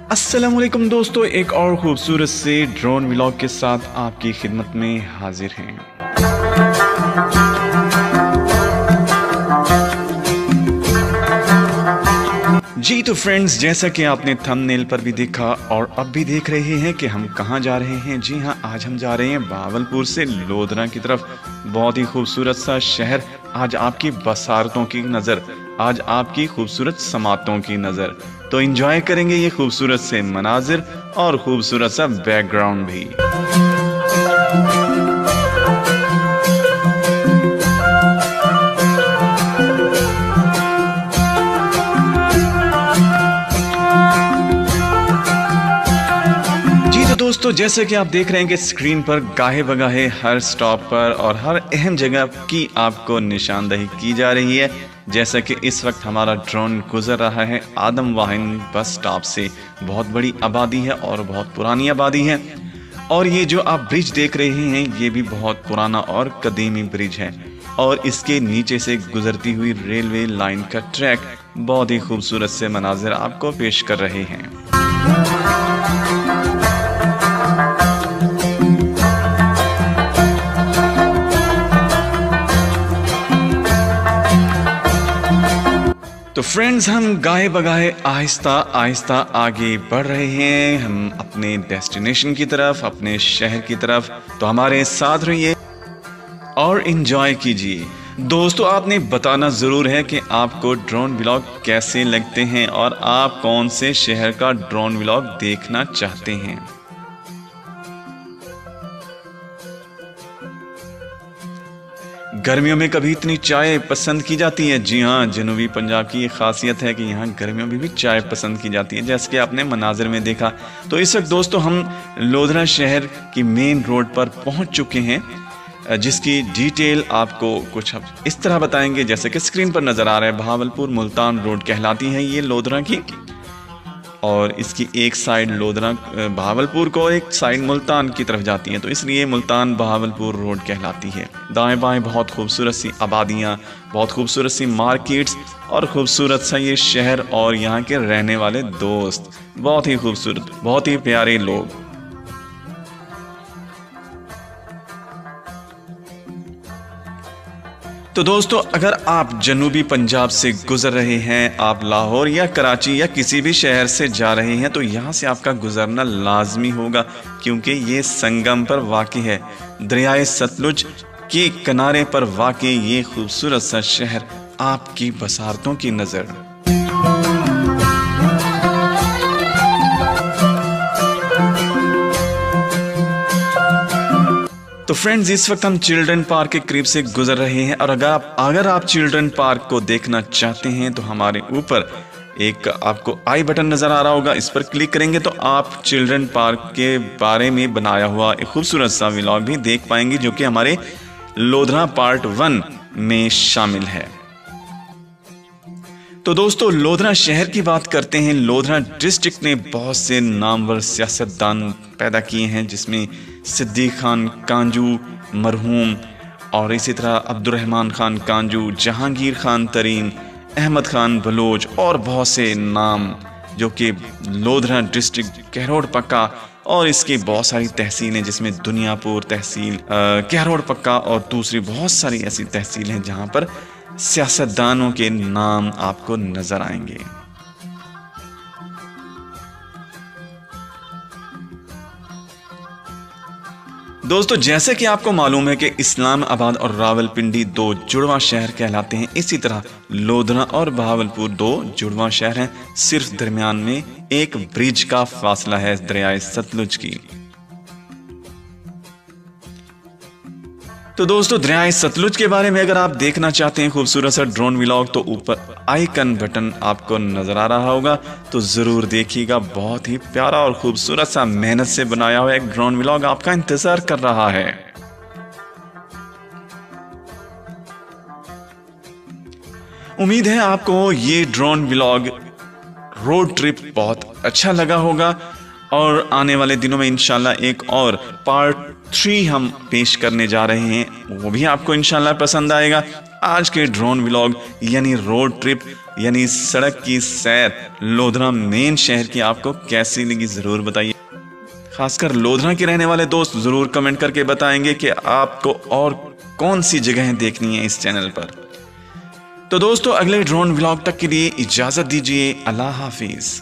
अस्सलामुअलैकुम दोस्तों, एक और खूबसूरत से ड्रोन व्लॉग के साथ आपकी खिदमत में हाजिर हैं। जी तो फ्रेंड्स, जैसा कि आपने थंबनेल पर भी देखा और अब भी देख रहे हैं कि हम कहाँ जा रहे हैं। जी हाँ, आज हम जा रहे हैं बहावलपुर से लोधरा की तरफ। बहुत ही खूबसूरत सा शहर। आज आपकी बसारतों की नज़र, आज आपकी खूबसूरत समातों की नज़र। तो एंजॉय करेंगे ये खूबसूरत से मनाजिर और खूबसूरत सा बैकग्राउंड भी। दोस्तों, जैसे कि आप देख रहे हैं कि स्क्रीन पर गाहे बगाहे हर स्टॉप पर और हर अहम जगह की आपको निशानदही की जा रही है। जैसा कि इस वक्त हमारा ड्रोन गुजर रहा है आदम वाहिन बस स्टॉप से। बहुत बड़ी आबादी है और बहुत पुरानी आबादी है। और ये जो आप ब्रिज देख रहे हैं, ये भी बहुत पुराना और कदीमी ब्रिज है। और इसके नीचे से गुजरती हुई रेलवे लाइन का ट्रैक बहुत ही खूबसूरत से मनाजिर आपको पेश कर रहे हैं। तो फ्रेंड्स, हम गाए बगाए आहिस्ता आहिस्ता आगे बढ़ रहे हैं, हम अपने डेस्टिनेशन की तरफ, अपने शहर की तरफ। तो हमारे साथ रहिए और एंजॉय कीजिए। दोस्तों, आपने बताना ज़रूर है कि आपको ड्रोन व्लॉग कैसे लगते हैं और आप कौन से शहर का ड्रोन व्लॉग देखना चाहते हैं। गर्मियों में कभी इतनी चाय पसंद की जाती है? जी हाँ, जनूबी पंजाब की ये खासियत है कि यहाँ गर्मियों में भी चाय पसंद की जाती है, जैसे कि आपने मनाजिर में देखा। तो इस वक्त दोस्तों हम लोधरा शहर की मेन रोड पर पहुँच चुके हैं, जिसकी डिटेल आपको कुछ इस तरह बताएंगे जैसे कि स्क्रीन पर नज़र आ रहा है। बहावलपुर मुल्तान रोड कहलाती है ये लोधरा की, और इसकी एक साइड लोधरा बहावलपुर को, एक साइड मुल्तान की तरफ जाती है, तो इसलिए मुल्तान बहावलपुर रोड कहलाती है। दाएं बाएं बहुत खूबसूरत सी आबादियाँ, बहुत खूबसूरत सी मार्केट्स और खूबसूरत सा ये शहर और यहाँ के रहने वाले दोस्त, बहुत ही खूबसूरत, बहुत ही प्यारे लोग। तो दोस्तों, अगर आप जनूबी पंजाब से गुजर रहे हैं, आप लाहौर या कराची या किसी भी शहर से जा रहे हैं, तो यहाँ से आपका गुजरना लाजमी होगा, क्योंकि ये संगम पर वाक़ई है। दरियाए सतलुज के किनारे पर वाक़ई ये खूबसूरत सा शहर आपकी बसारतों की नज़र। तो फ्रेंड्स, इस वक्त हम चिल्ड्रन पार्क के करीब से गुजर रहे हैं, और अगर आप चिल्ड्रन पार्क को देखना चाहते हैं तो हमारे ऊपर एक आपको आई बटन नज़र आ रहा होगा, इस पर क्लिक करेंगे तो आप चिल्ड्रन पार्क के बारे में बनाया हुआ एक खूबसूरत सा व्लॉग भी देख पाएंगे, जो कि हमारे लोधरा पार्ट 1 में शामिल है। तो दोस्तों, लोधरा शहर की बात करते हैं। लोधरा डिस्ट्रिक्ट ने बहुत से नामवर सियासतदान पैदा किए हैं, जिसमें सिद्दीक खान कांजू मरहूम, और इसी तरह अब्दुर्रहमान खान कांजू, जहांगीर खान तरीन, अहमद खान बलोच और बहुत से नाम, जो कि लोधरा डिस्ट्रिक्ट, कहरोड़ पक्का और इसकी बहुत सारी तहसीलें, जिसमें दुनियापुर तहसील, कहरोड़ पक्का और दूसरी बहुत सारी ऐसी तहसील हैं जहाँ पर सियासतदानों के नाम आपको नजर आएंगे। दोस्तों, जैसे कि आपको मालूम है कि इस्लामाबाद और रावलपिंडी 2 जुड़वा शहर कहलाते हैं, इसी तरह लोधरा और बहावलपुर 2 जुड़वा शहर हैं। सिर्फ दरमियान में एक ब्रिज का फासला है दरियाए सतलुज की। तो दोस्तों, दरियाए सतलुज के बारे में अगर आप देखना चाहते हैं खूबसूरत सा ड्रोन व्लॉग, तो ऊपर आइकन बटन आपको नजर आ रहा होगा, तो जरूर देखिएगा। बहुत ही प्यारा और खूबसूरत सा मेहनत से बनाया हुआ एक ड्रोन व्लॉग आपका इंतजार कर रहा है। उम्मीद है आपको ये ड्रोन व्लॉग रोड ट्रिप बहुत अच्छा लगा होगा, और आने वाले दिनों में इंशाल्लाह एक और पार्ट 3 हम पेश करने जा रहे हैं, वो भी आपको इंशाल्लाह पसंद आएगा। आज के ड्रोन व्लॉग यानी रोड ट्रिप यानी सड़क की सैर लोधरा मेन शहर की आपको कैसी लगी जरूर बताइए। खासकर लोधरा के रहने वाले दोस्त जरूर कमेंट करके बताएंगे कि आपको और कौन सी जगहें देखनी है इस चैनल पर। तो दोस्तों अगले ड्रोन व्लॉग तक के लिए इजाजत दीजिए। अल्लाह हाफिज।